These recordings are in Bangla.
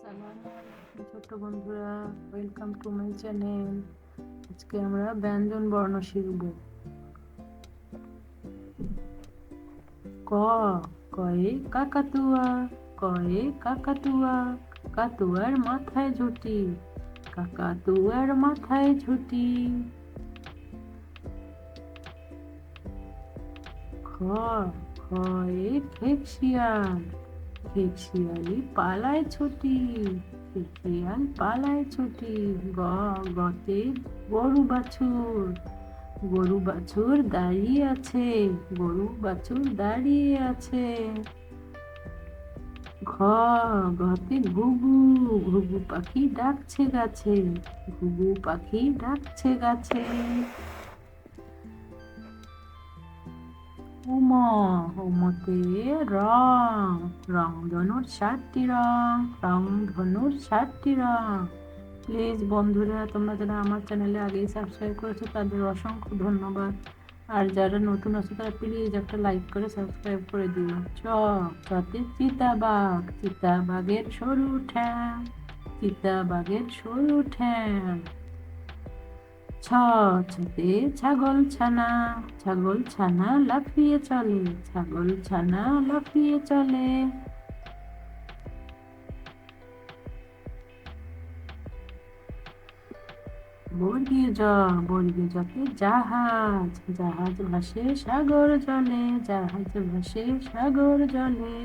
আসসালামু আলাইকুম ছোট্ট বন্ধুরা, ওয়েলকাম টু মাই চ্যানেল। আজকে আমরা ব্যঞ্জন বর্ণ শিখব। ক, কয়ে কাকাতুয়া, কয়ে কাকাতুয়া, কাকাতুয়ার মাথায় ঝুঁটি, কাকাতুয়ার মাথায় ঝুঁটি। খ, খয়ে খেকশিয়াল, খেকশিয়ালি পালায় ছুটি, খেকশিয়াল পালায় ছুটি। গ, গতে গরু বাছুর, গরু বাছুর দাঁড়িয়ে আছে, গরু বাছুর দাঁড়িয়ে আছে। ঘ, ঘতে ঘুঘু, ঘুঘু পাখি ডাকছে গাছে, ঘুঘু পাখি ডাকছে গাছে। উম, উমতে রং, রং ধনুর 7টি রং, রং ধনুর 7টি রং। প্লিজ বন্ধুরা, তোমরা যারা আমার চ্যানেলে আগেই সাবস্ক্রাইব করেছো তাদের অসংখ্য ধন্যবাদ। আর যারা নতুন আছে তারা প্লিজ একটা লাইক করে সাবস্ক্রাইব করে দিও। চতে চিতাবাঘ, চিতাবাঘের সরু ঠ্যাং, চিতাবাঘের সরু ঠ্যাং। ছতে ছাগল ছানা, ছাগল ছানা লাফিয়ে চলে, ছাগল ছানা লাফিয়ে চলে। বর্গীয় জ, বর্গীয় জতে জাহাজ, জাহাজ ভাসে সাগর জলে, জাহাজ ভাসে সাগর জলে।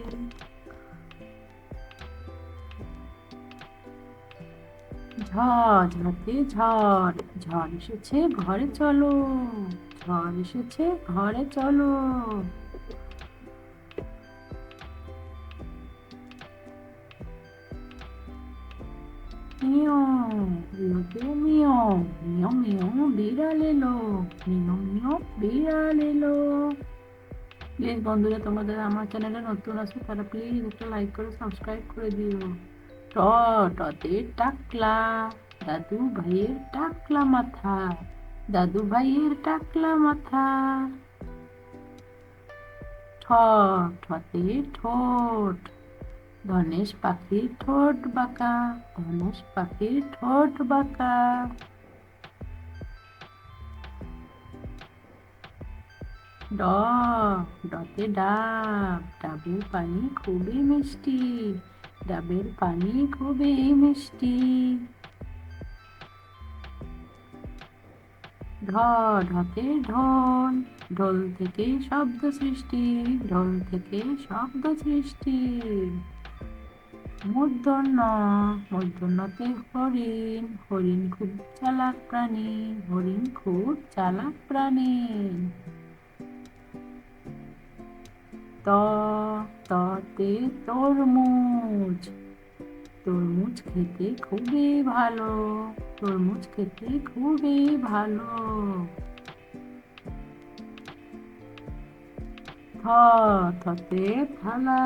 ঝ, ঝতে ঝড়, ঝড় এসেছে ঘরে চলো, ঝড় এসেছে ঘরে চলো। মিও, লোকে মিও, মিও মিও বিড়াল এলো, মিও মিও বিড়াল এলো। প্লিজ বন্ধুরা, তোমাদের আমার চ্যানেলে নতুন আছে তারা প্লিজ একটা লাইক করে সাবস্ক্রাইব করে দিও। ট, টতে টাকলা, দাদু ভাইয়ের টাকলা মাথা, দাদু ভাইয়ের টাকলা মাথা। ঠ, ঠতে ঠোঁট, ধনেশ পাখির ঠোঁট বাঁকা, ধনেশ পাখির ঠোঁট বাঁকা। ড, ডতে ডাব, ডাবের পানি খুবই মিষ্টি, ডাবের পানি খুবই মিষ্টি। ঢ, ঢতে ঢোল, ঢোল থেকে শব্দ সৃষ্টি, ঢোল থেকে শব্দ সৃষ্টি। মূর্ধন্য, মূর্ধন্যতে হরিণ, হরিণ খুব চালাক প্রাণী, হরিণ খুব চালাক প্রাণী। ত, ততে তরমুজ, তরমুজ খেতে খুবই ভালো, তরমুজ খেতে খুবই ভালো। থ, থতে থালা,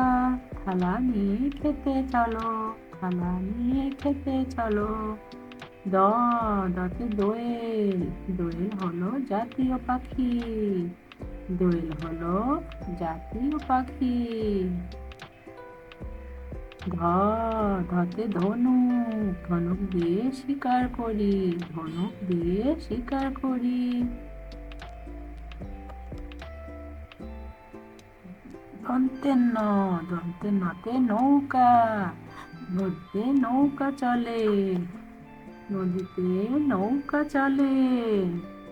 থালা নিয়ে খেতে চলো, থালা নিয়ে খেতে চলো। দ, দতে দোয়েল, দোয়েল হলো জাতীয় পাখি, দোয়েল হলো জাতীয় পাখি। ধ, ধতে ধনুক, ধনুক দিয়ে শিকার করি, ধনুক দিয়ে শিকার করি। দন্তের ন, দন্তের নতে নৌকা, নদীতে নৌকা চলে, নদীতে নৌকা চলে।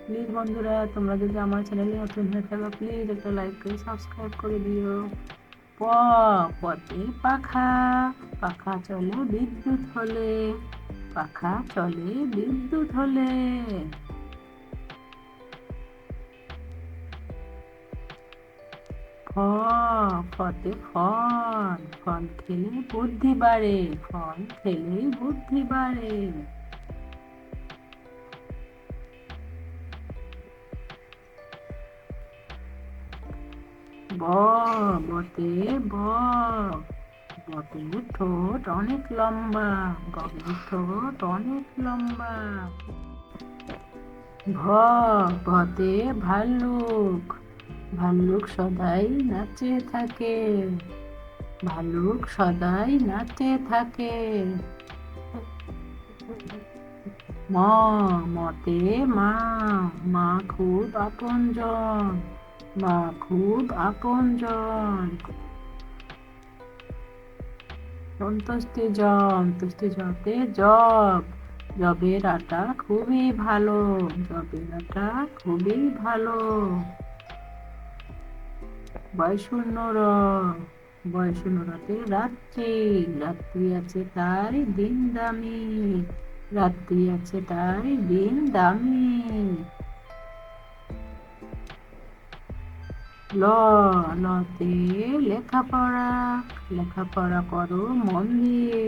প্লিজ বন্ধুরা, তোমরা যদি আমার চ্যানেলে নতুন হয়ে থাকো প্লিজ একটা লাইক করে সাবস্ক্রাইব করে দিও। প, পতে পাখা, পাখা চলে বিদ্যুৎ হলে, পাখা চলে বিদ্যুৎ হলে। ফ, ফতে ফল, ফল খেলে বুদ্ধি বাড়ে, ফল খেলে বুদ্ধি বাড়ে। ব, বতে বক, বকের ঠোঁট অনেক লম্বা, বকের ঠোঁট অনেক লম্বা। ভ, ভতে ভাল্লুক, ভাল্লুক সদাই নাচে থাকে, ভালুক সদাই নাচতে থাকে। ম মতে মা, মা খুব আপনজন, মা খুব আপনজন। সন্তুষ্টি জতে জব, জবের আটা খুবই ভালো, জবের আটা খুবই ভালো। বয়শূন্য র, বয়শূন্য রতে রাত্রি, রাত্রি আছে তাই দিন দামি, রাত্রি আছে তাই দিন দামি। ল, লতে লেখাপড়া, লেখাপড়া করো মন দিয়ে,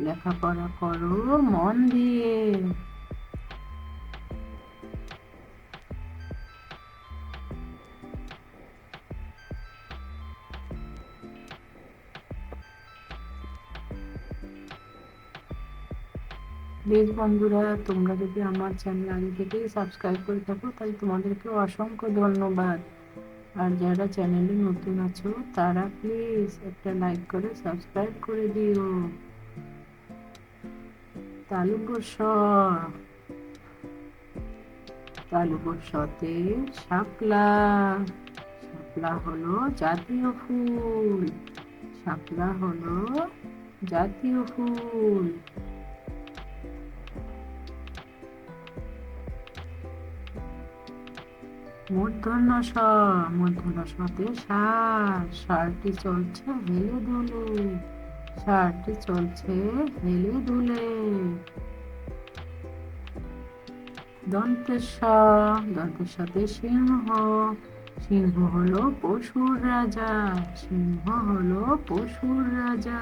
লেখাপড়া করো মন দিয়ে। প্লিজ বন্ধুরা, তোমরা যদি আমার চ্যানেল আগে থেকেই সাবস্ক্রাইব করে থাকো তাহলে তোমাদেরকে অসংখ্য ধন্যবাদ। আর যারা চ্যানেলে নতুন আছো তারা প্লিজ একটা লাইক করে সাবস্ক্রাইব করে দিও। তালুবস্য, তালুবস্যতে শাপলা, শাপলা হলো জাতীয় ফুল, শাপলা হলো জাতীয় ফুল। মূর্ধন্য ষ, মূর্ধন্য ষতে ষাঁড়, ষাঁড়টি চলছে হেলে দুলে, ষাঁড়টি চলছে হেলে দুলে। দন্তেশ, দন্তেশতে সিংহ, সিংহ হলো পশুর রাজা, সিংহ হলো পশুর রাজা।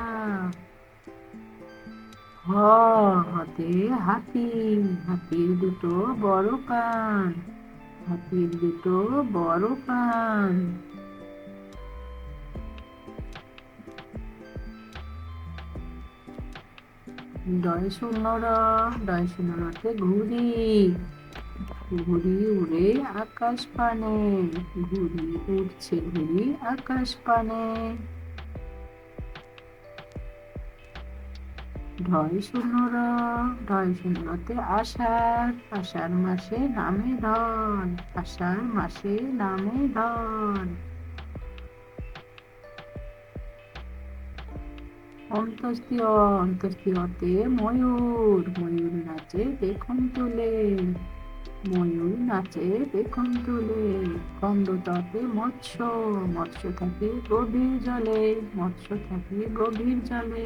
হ, হতে হাতি, হাতির দুটো বড় কান, হাতির দুটো বড় কান। ডয় শূন্য র, ডয় শূন্য রতে ঘুড়ি, ঘুড়ি উড়ে আকাশ পানে, ঘুড়ি উড়ছে ঘুড়ি আকাশ পানে। ঢয় শূন্য র, ঢয় শূন্য রতে আষাঢ়, আষাঢ় মাসে নামে ধন, আষাঢ় মাসে নামে ধন। অন্ত্যেষ্টিয়, অন্ত্যেষ্টিয়তে ময়ূর, ময়ূর নাচে পেখম তুলে, ময়ূর নাচে পেখম তুলে। কন্দততে মৎস্য, মৎস্য থাকে গভীর জলে, মৎস্য থাকে গভীর জলে।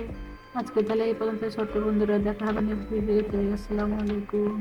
আজকে তাহলে এই পর্যন্ত ছোট্ট বন্ধুরা, দেখা হবে নেক্সট ভিডিওতে। আসসালামু আলাইকুম।